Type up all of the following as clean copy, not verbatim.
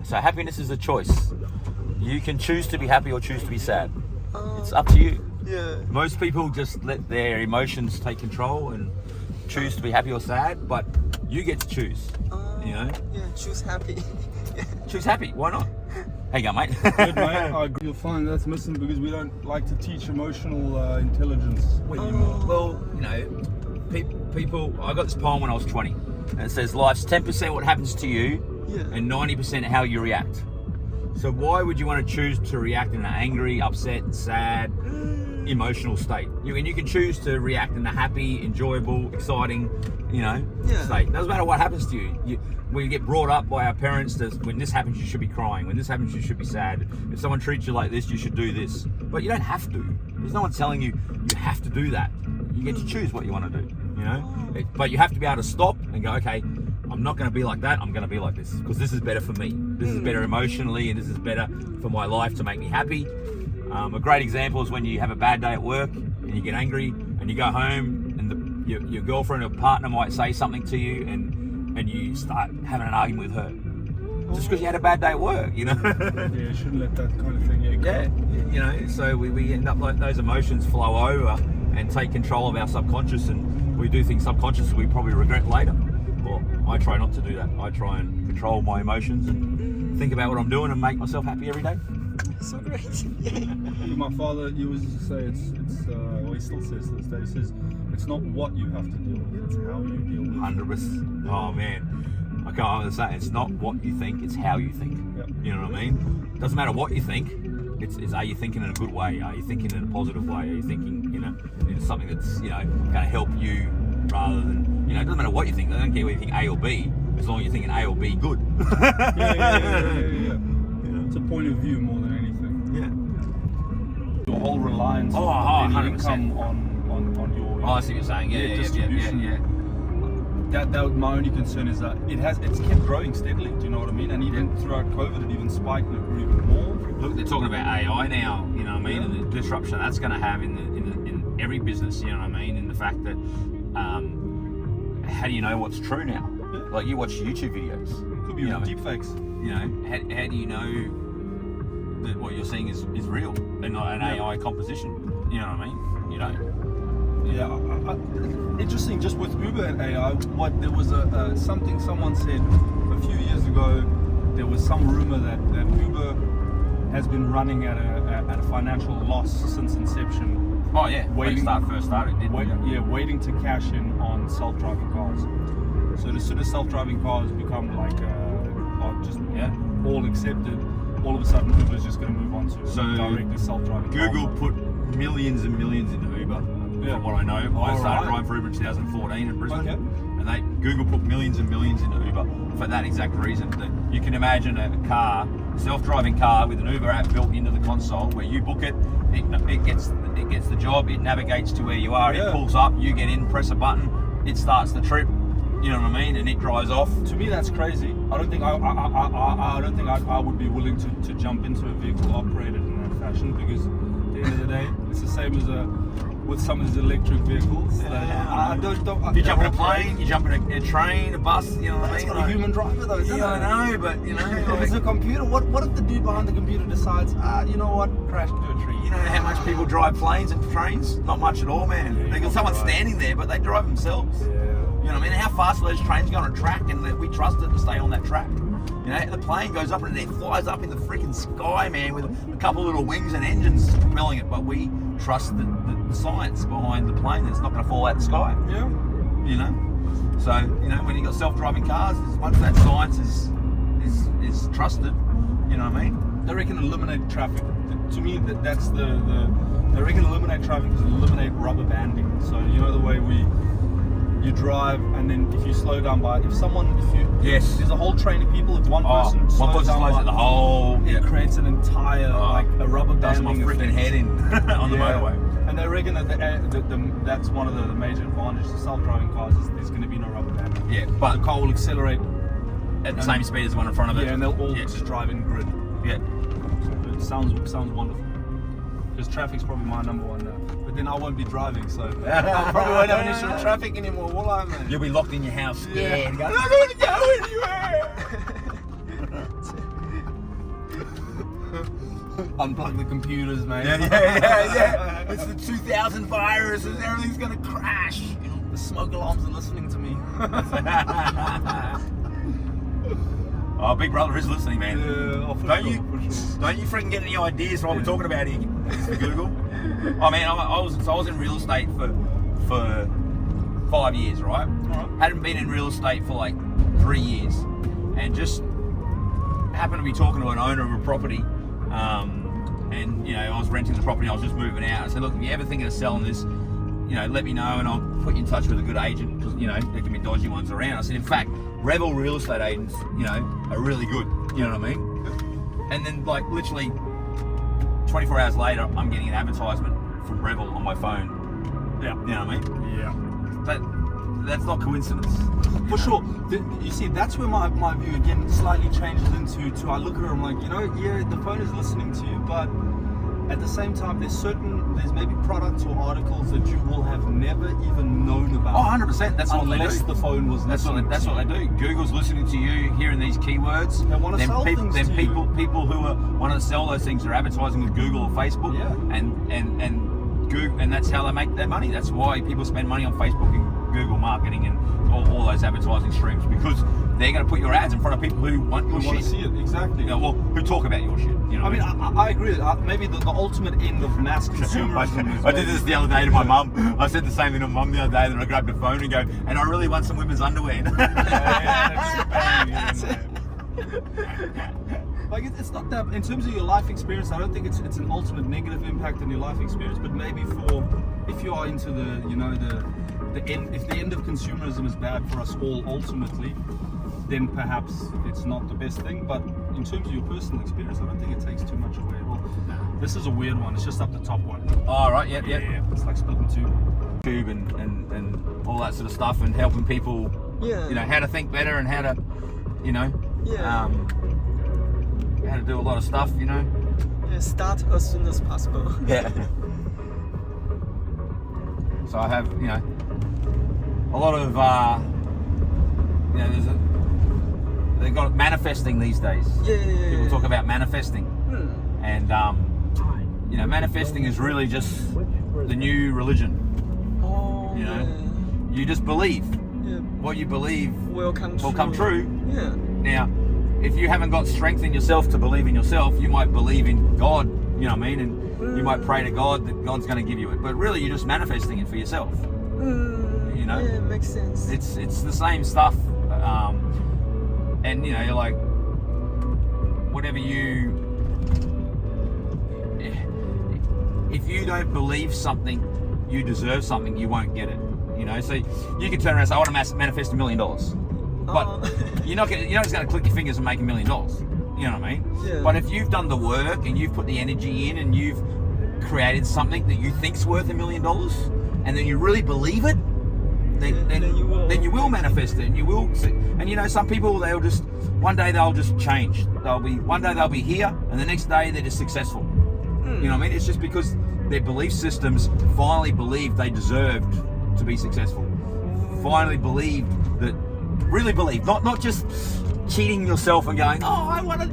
So happiness is a choice. You can choose to be happy or choose to be sad. It's up to you. Yeah. Most people just let their emotions take control and choose to be happy or sad, but you get to choose. You know? Yeah, choose happy. Choose happy. Why not? How you going, mate? Good, mate. I agree. You'll find that's missing because we don't like to teach emotional intelligence anymore. Well, you know, people. I got this poem when I was 20, and it says life's 10% what happens to you, and 90% how you react. So why would you want to choose to react in an angry, upset, sad, emotional state? You can choose to react in a happy, enjoyable, exciting, state. Doesn't matter what happens to you. We get brought up by our parents that when this happens, you should be crying. When this happens, you should be sad. If someone treats you like this, you should do this. But you don't have to. There's no one telling you you have to do that. You get to choose what you want to do, But you have to be able to stop and go, okay, I'm not going to be like that. I'm going to be like this because this is better for me. This is better emotionally, and this is better for my life to make me happy. A great example is when you have a bad day at work and you get angry and you go home and your girlfriend or partner might say something to you and you start having an argument with her just because you had a bad day at work, Yeah, you shouldn't let that kind of thing go. So we end up like those emotions flow over and take control of our subconscious, and we do things subconsciously we probably regret later. Well, I try not to do that. I try and control my emotions and think about what I'm doing and make myself happy every day. So great. My father, he used to say well, he still says to this day, he says, it's not what you have to deal with, it's how you deal with it. 100%. Oh man, I can't understand. It's not what you think, it's how you think. Yep. You know what I mean? It doesn't matter what you think. It's are you thinking in a good way? Are you thinking in a positive way? Are you thinking, in something that's, going to help you rather than, it doesn't matter what you think. I don't care whether you think A or B, as long as you're thinking A or B good. Yeah. It's a point of view more than anything. Yeah. Your whole reliance on any income on your I see what you're saying. distribution. Yeah. That my only concern is that it's kept growing steadily. Do you know what I mean? And even throughout COVID, it even spiked and it grew even more. Look, they're talking about AI now. You know what I mean, and the disruption that's going to have in every business. You know what I mean, and the fact that how do you know what's true now? Yeah. Like you watch YouTube videos. Could be deep fakes. How do you know that what you're seeing is real and not an AI composition? You know what I mean? You know. Yeah, interesting. Just with Uber and AI, there was something someone said a few years ago. There was some rumor that Uber has been running at a financial loss since inception. Oh yeah, when it first started, waiting to cash in on self-driving cars. So as soon as self-driving cars become all accepted, all of a sudden Uber's just going to move on to directly self-driving. Google put millions and millions into Uber. From what I know, I started driving for Uber in 2014 in Brisbane, and Google put millions and millions into Uber for that exact reason. That you can imagine a self-driving car with an Uber app built into the console, where you book it, it gets the job, it navigates to where you are, it pulls up, you get in, press a button, it starts the trip. You know what I mean, and it drives off. To me, that's crazy. I don't think I would be willing to jump into a vehicle operated in that fashion, because at the end of the day, it's the same as with some of these electric vehicles. You jump in a plane, you jump in a train, a bus. You know what I mean? It's got a human driver though. Yeah, I know, but if it's a computer, what if the dude behind the computer decides, you know what, crash into a tree? You know how much people drive planes and trains? Not much at all, man. They got someone standing there, but they drive themselves. Yeah. You know what I mean? How fast are those trains going on a track, and we trust it to stay on that track? The plane goes up and it flies up in the freaking sky, man, with a couple of little wings and engines propelling it, but we trust the science behind the plane that it's not going to fall out of the sky. Yeah. So, when you got self-driving cars, once that science is trusted, you know what I mean? They reckon eliminate traffic. To me, that's they reckon eliminate traffic is eliminate rubber banding. So, the way you drive, and then if you slow down there's a whole train of people, if one person slows down the whole, it creates an entire a rubber banding my freaking head in on the motorway. And they reckon that that's one of the major advantages of self-driving cars is there's going to be no rubber banding. Yeah, but the car will accelerate at the same speed as the one in front of it. Yeah, and they'll all just drive in grid. Yeah, so it sounds wonderful. Because traffic's probably my number one now. But then I won't be driving, so I probably won't have an issue with traffic anymore, will I, man? You'll be locked in your house scared. I'm not going to go anywhere. unplug the computers, mate. Yeah. It's the 2000 virus and everything's gonna crash. The smoke alarms are listening to me. Oh, Big Brother is listening, man. Yeah, for Don't sure, you? for sure. Don't you freaking get any ideas from what we're talking about here? Mr. Google. I mean, I was in real estate for 5 years, right? Alright. Hadn't been in real estate for like 3 years, and just happened to be talking to an owner of a property. And I was renting the property. I was just moving out. I said, look, if you ever thinking of selling this, let me know, and I'll put you in touch with a good agent, because there can be dodgy ones around. I said, in fact, Rebel real estate agents, are really good. You know what I mean? And then, like, literally 24 hours later, I'm getting an advertisement from Rebel on my phone. Yeah. You know what I mean? Yeah. That's not coincidence. For sure. You see, that's where my view again slightly changes into. I look at her, I'm like, the phone is listening to you, but at the same time, there's maybe products or articles that you will have never even known about. Oh, 100%. That's what they do. Unless the phone was listening. That's what they do. Google's listening to you, hearing these keywords. They want to sell things to you. People who want to sell those things are advertising with Google or Facebook. Yeah. And Google, and that's how they make their money. That's why people spend money on Facebook and Google marketing and all those advertising streams, because they're going to put your ads in front of people who want your You shit. want to see it, exactly. Who talk about your shit. I mean, I agree. Maybe the ultimate end of mass consumerism is... I did this the other day to my mum. I said the same thing to mum the other day, then I grabbed the phone and go, and I really want some women's underwear. Like, it's not that, in terms of your life experience, I don't think it's an ultimate negative impact on your life experience, but maybe if you are into the end, if the end of consumerism is bad for us all ultimately, then perhaps it's not the best thing. But in terms of your personal experience, I don't think it takes too much away at all. This is a weird one. It's just up the top one. Oh, right, yeah. It's like split in two. YouTube and all that sort of stuff, and helping people, how to think better and how to, how to do a lot of stuff, Yeah, start as soon as possible. Yeah. So I have, a lot of, they've got manifesting these days. Yeah. People talk about manifesting. And, manifesting is really just the new religion. Oh, You just believe. Yeah. What you believe will come true. Yeah. Now, if you haven't got strength in yourself to believe in yourself, you might believe in God, you know what I mean? And you might pray to God that God's going to give you it. But really, you're just manifesting it for yourself. Yeah, makes sense. It's the same stuff. And, you're like, whatever if you don't believe something, you deserve something, you won't get it. So you can turn around and say, I want to manifest $1 million. But you're not just going to click your fingers and make $1 million. You know what I mean? Yeah. But if you've done the work and you've put the energy in and you've created something that you think's worth $1 million, and then you really believe it, then you will manifest it, and you will. And some people, one day they'll just change. One day they'll be here, and the next day they're just successful. You know what I mean? It's just because their belief systems finally believed they deserved to be successful. Finally really believed, not just cheating yourself and going, oh, I want to,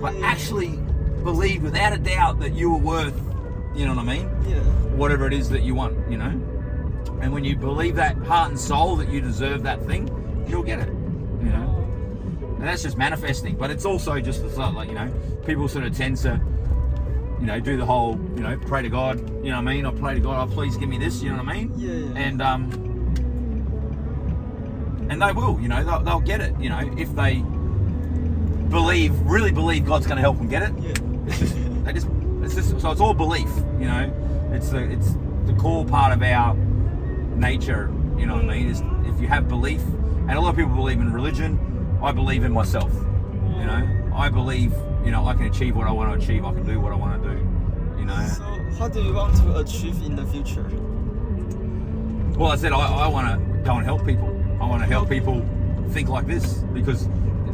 but actually believed without a doubt that you were worth, you know what I mean? Yeah. Whatever it is that you want, And when you believe that heart and soul that you deserve that thing, you'll get it, And that's just manifesting. But it's also just people sort of tend to, do the whole, pray to God, you know what I mean? I pray to God, oh, please give me this, you know what I mean? Yeah. And they will, they'll get it, if they really believe God's going to help them get it. Yeah. So it's all belief, It's the core part of our nature, you know what I mean? Is if you have belief, and a lot of people believe in religion, I believe in myself, I believe, I can achieve what I want to achieve, I can do what I want to do, So what do you want to achieve in the future? Well, I said I want to go and help people. I want to help people think like this, because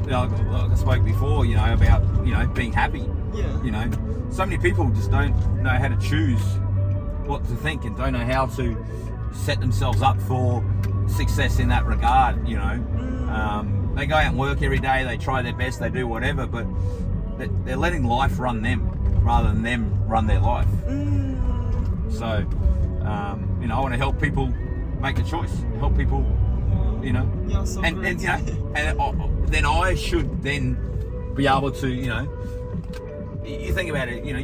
like I spoke before, about being happy. Yeah. So many people just don't know how to choose what to think and don't know how to set themselves up for success in that regard. They go out and work every day, they try their best, they do whatever, but they're letting life run them rather than them run their life. So, you know, I want to help people make the choice. Help people, you know, So and you know, and then I should then be able to, you know, you think about it. You know,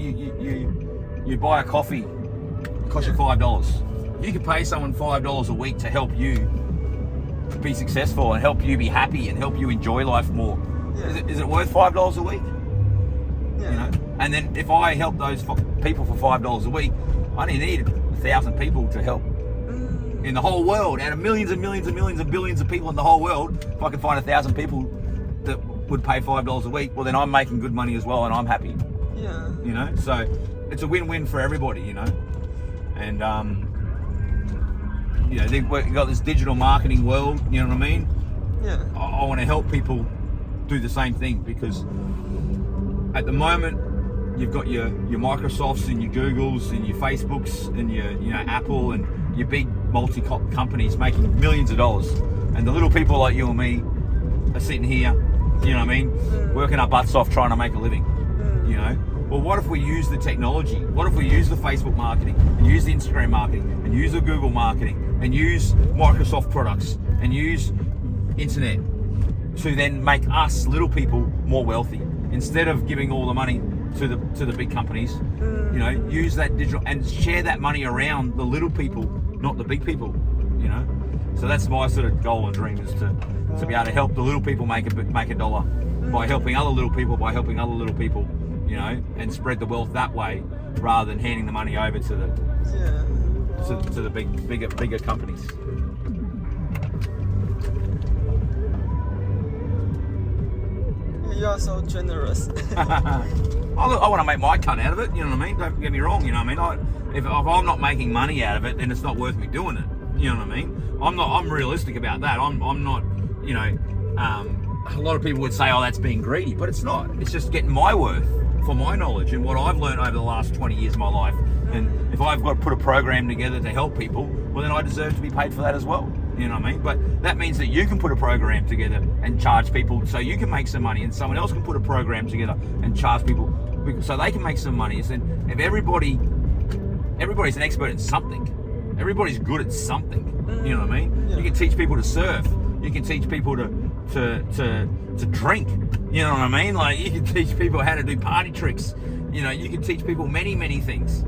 you buy a coffee, it costs you $5. You could pay someone $5 a week to help you be successful and help you be happy and help you enjoy life more. Is it worth $5 a week? You know, and then if I help those people for $5 a week, I only need 1,000 people to help in the whole world. Out of millions and millions and millions and billions of people in the whole world, if I can find 1,000 people that would pay $5 a week, well then I'm making good money as well and I'm happy. You know, so it's a win-win for everybody. You know, and you know, they've got this digital marketing world. You know what I mean? I want to help people do the same thing, because at the moment you've got your Microsofts and your Googles and your Facebooks and your, you know, Apple and your big multi-companies making millions of dollars, and the little people like you and me are sitting here, you know what I mean, working our butts off trying to make a living. You know, well, what if we use the technology? What if we use the Facebook marketing and use the Instagram marketing and use the Google marketing and use Microsoft products and use internet to then make us little people more wealthy, instead of giving all the money to the big companies? You know, use that digital and share that money around the little people, not the big people. You know, so that's my sort of goal and dream, is to be able to help the little people make a dollar by helping other little people, you know, and spread the wealth that way, rather than handing the money over to the bigger companies. You are so generous. I want to make my cut out of it, you know what I mean? Don't get me wrong, you know what I mean? If I'm not making money out of it, then it's not worth me doing it, you know what I mean? I'm realistic about that. I'm not, you know, a lot of people would say, oh, that's being greedy, but it's not. It's just getting my worth for my knowledge and what I've learned over the last 20 years of my life. And if I've got to put a program together to help people, well, then I deserve to be paid for that as well. You know what I mean? But that means that you can put a program together and charge people so you can make some money, and someone else can put a program together and charge people so they can make some money. And if everybody's an expert in something, everybody's good at something. You know what I mean? You can teach people to surf. You can teach people to drink. You know what I mean? Like, you can teach people how to do party tricks. You know, you can teach people many, many things.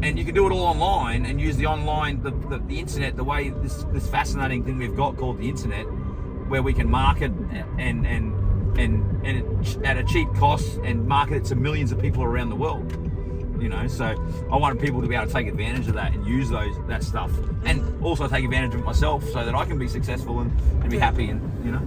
And you can do it all online and use the online, the internet, the way this fascinating thing we've got called the internet, where we can market and at a cheap cost and market it to millions of people around the world. You know, so I want people to be able to take advantage of that and use that stuff, and also take advantage of myself so that I can be successful and be happy, and you know.